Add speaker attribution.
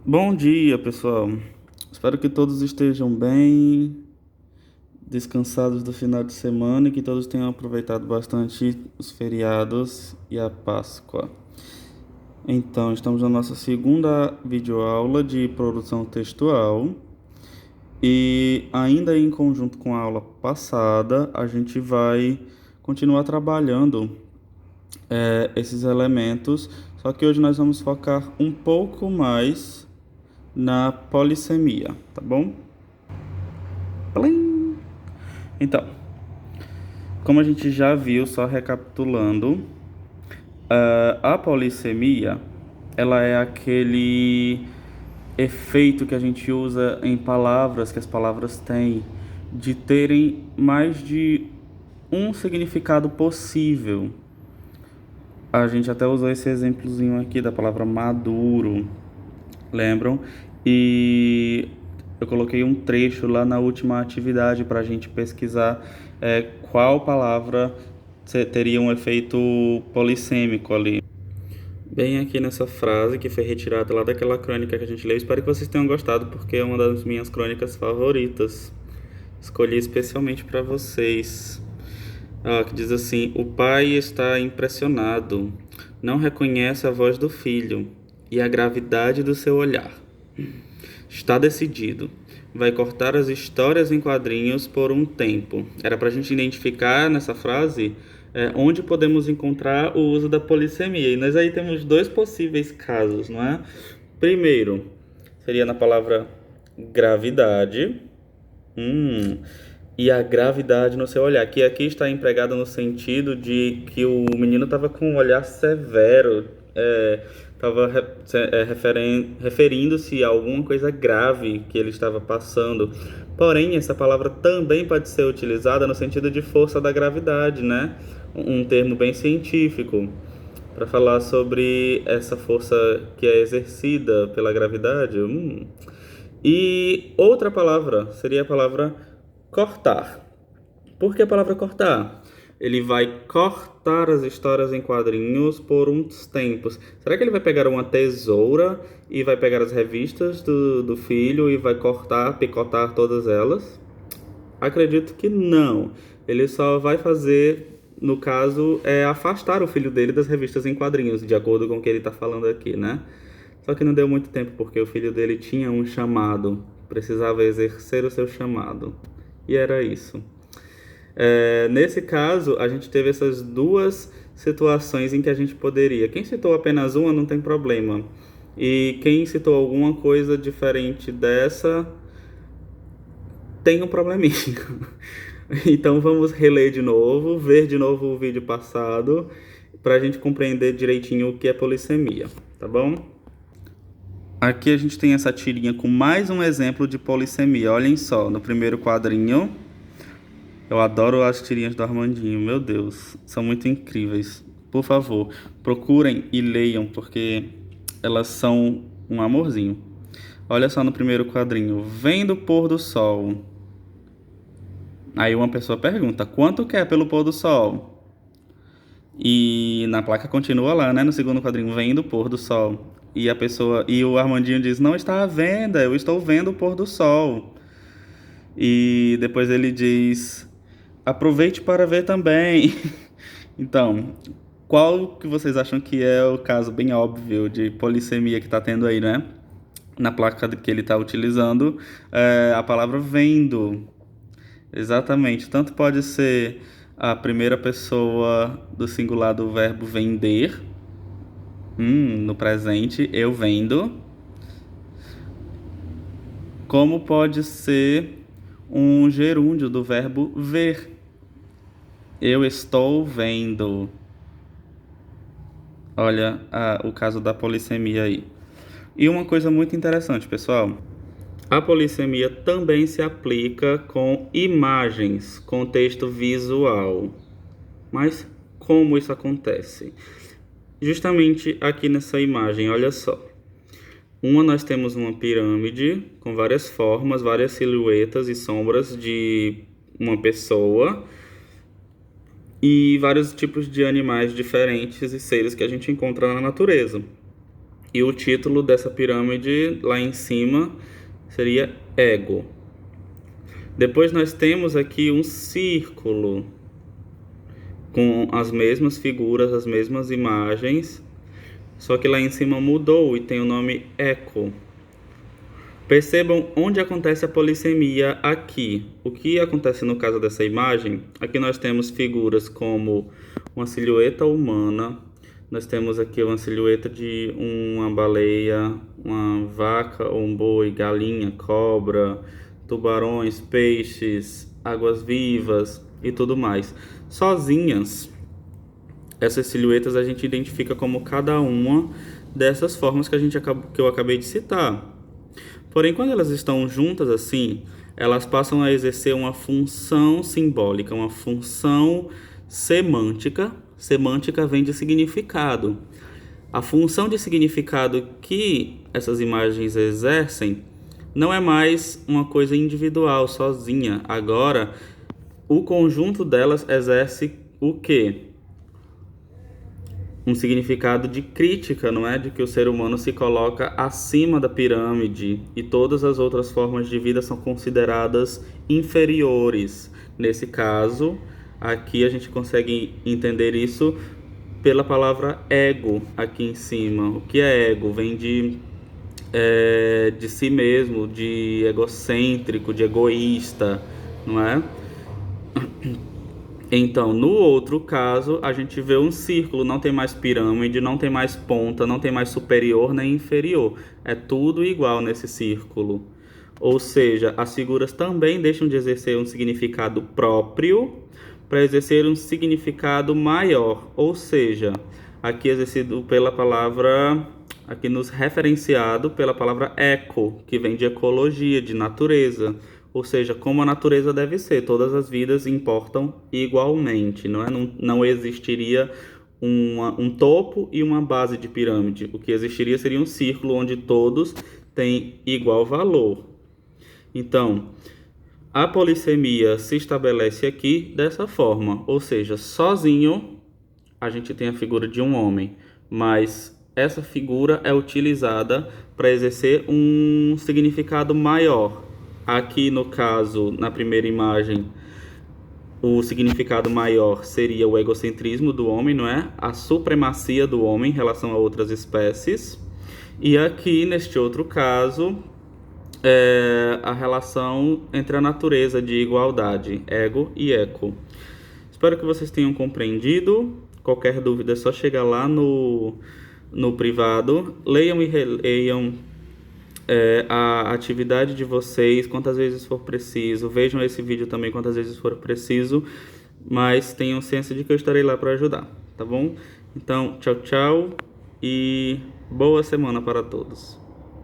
Speaker 1: Bom dia, pessoal. Espero que todos estejam bem, descansados do final de semana e que todos tenham aproveitado bastante os feriados e a Páscoa. Então, estamos na nossa segunda videoaula de produção textual e ainda em conjunto com a aula passada, a gente vai continuar trabalhando esses elementos, só que hoje nós vamos focar um pouco mais na polissemia, tá bom? Plim! Então, como a gente já viu, só recapitulando, a polissemia, ela é aquele efeito que a gente usa em palavras, que as palavras têm, de terem mais de um significado possível. A gente até usou esse exemplozinho aqui da palavra maduro, lembram? E eu coloquei um trecho lá na última atividade para a gente pesquisar qual palavra teria um efeito polissêmico ali. Bem aqui nessa frase que foi retirada lá daquela crônica que a gente leu. Espero que vocês tenham gostado porque é uma das minhas crônicas favoritas. Escolhi especialmente para vocês. Que diz assim: o pai está impressionado, não reconhece a voz do filho e a gravidade do seu olhar. Está decidido. Vai cortar as histórias em quadrinhos por um tempo. Era para a gente identificar nessa frase onde podemos encontrar o uso da polissemia. E nós aí temos dois possíveis casos, não é? Primeiro, seria na palavra gravidade. E a gravidade no seu olhar, que aqui está empregada no sentido de que o menino estava com um olhar severo, estava referindo-se a alguma coisa grave que ele estava passando. Porém, essa palavra também pode ser utilizada no sentido de força da gravidade, né? Um termo bem científico para falar sobre essa força que é exercida pela gravidade. E outra palavra seria a palavra cortar. Por que a palavra cortar? Ele vai cortar as histórias em quadrinhos por uns tempos. Será que ele vai pegar uma tesoura e vai pegar as revistas do filho e vai cortar, picotar todas elas? Acredito que não. Ele só vai fazer, no caso, afastar o filho dele das revistas em quadrinhos, de acordo com o que ele está falando aqui, né? Só que não deu muito tempo, porque o filho dele tinha um chamado, precisava exercer o seu chamado. E era isso. Nesse caso, a gente teve essas duas situações em que a gente poderia. Quem citou apenas uma não tem problema. E quem citou alguma coisa diferente dessa tem um probleminha. Então vamos reler de novo, ver de novo o vídeo passado, para a gente compreender direitinho o que é polissemia, tá bom? Aqui a gente tem essa tirinha com mais um exemplo de polissemia. Olhem só, no primeiro quadrinho. Eu adoro as tirinhas do Armandinho, meu Deus, são muito incríveis. Por favor, procurem e leiam, porque elas são um amorzinho. Olha só no primeiro quadrinho, vem do pôr do sol. Aí uma pessoa pergunta, quanto quer pelo pôr do sol? E na placa continua lá, né? No segundo quadrinho, vem do pôr do sol. E o Armandinho diz, não está à venda, eu estou vendo o pôr do sol. E depois ele diz, aproveite para ver também. Então, qual que vocês acham que é o caso bem óbvio de polissemia que está tendo aí, né? Na placa que ele está utilizando, a palavra vendo. Exatamente. Tanto pode ser a primeira pessoa do singular do verbo vender, no presente, eu vendo, como pode ser um gerúndio do verbo ver, eu estou vendo. Olha o caso da polissemia aí. E uma coisa muito interessante, pessoal. A polissemia também se aplica com imagens, com texto visual. Mas como isso acontece? Justamente aqui nessa imagem, olha só. Nós temos uma pirâmide com várias formas, várias silhuetas e sombras de uma pessoa e vários tipos de animais diferentes e seres que a gente encontra na natureza. E o título dessa pirâmide lá em cima seria ego. Depois nós temos aqui um círculo com as mesmas figuras, as mesmas imagens, só que lá em cima mudou e tem o nome eco. Percebam onde acontece a polissemia aqui. O que acontece no caso dessa imagem? Aqui nós temos figuras como uma silhueta humana, nós temos aqui uma silhueta de uma baleia, uma vaca ou um boi, galinha, cobra, tubarões, peixes, águas-vivas e tudo mais. Sozinhas, essas silhuetas a gente identifica como cada uma dessas formas que eu acabei de citar. Porém, quando elas estão juntas assim, elas passam a exercer uma função simbólica, uma função semântica. Semântica vem de significado. A função de significado que essas imagens exercem não é mais uma coisa individual, sozinha. Agora, o conjunto delas exerce o quê? Um significado de crítica, não é? De que o ser humano se coloca acima da pirâmide e todas as outras formas de vida são consideradas inferiores. Nesse caso, aqui a gente consegue entender isso pela palavra ego aqui em cima. O que é ego? Vem de si mesmo, de egocêntrico, de egoísta, não é? Então, no outro caso, a gente vê um círculo, não tem mais pirâmide, não tem mais ponta, não tem mais superior nem inferior. É tudo igual nesse círculo. Ou seja, as figuras também deixam de exercer um significado próprio para exercer um significado maior. Ou seja, aqui exercido pela palavra, aqui nos referenciado pela palavra eco, que vem de ecologia, de natureza. Ou seja, como a natureza deve ser, todas as vidas importam igualmente, não é? Não existiria um topo e uma base de pirâmide. O que existiria seria um círculo onde todos têm igual valor. Então, a polissemia se estabelece aqui dessa forma, ou seja, sozinho a gente tem a figura de um homem, mas essa figura é utilizada para exercer um significado maior. Aqui, no caso, na primeira imagem, o significado maior seria o egocentrismo do homem, não é? A supremacia do homem em relação a outras espécies. E aqui, neste outro caso, a relação entre a natureza de igualdade, ego e eco. Espero que vocês tenham compreendido. Qualquer dúvida é só chegar lá no privado. Leiam e releiam a atividade de vocês quantas vezes for preciso. Vejam esse vídeo também quantas vezes for preciso, mas tenham ciência de que eu estarei lá para ajudar, tá bom? Então, tchau, tchau e boa semana para todos.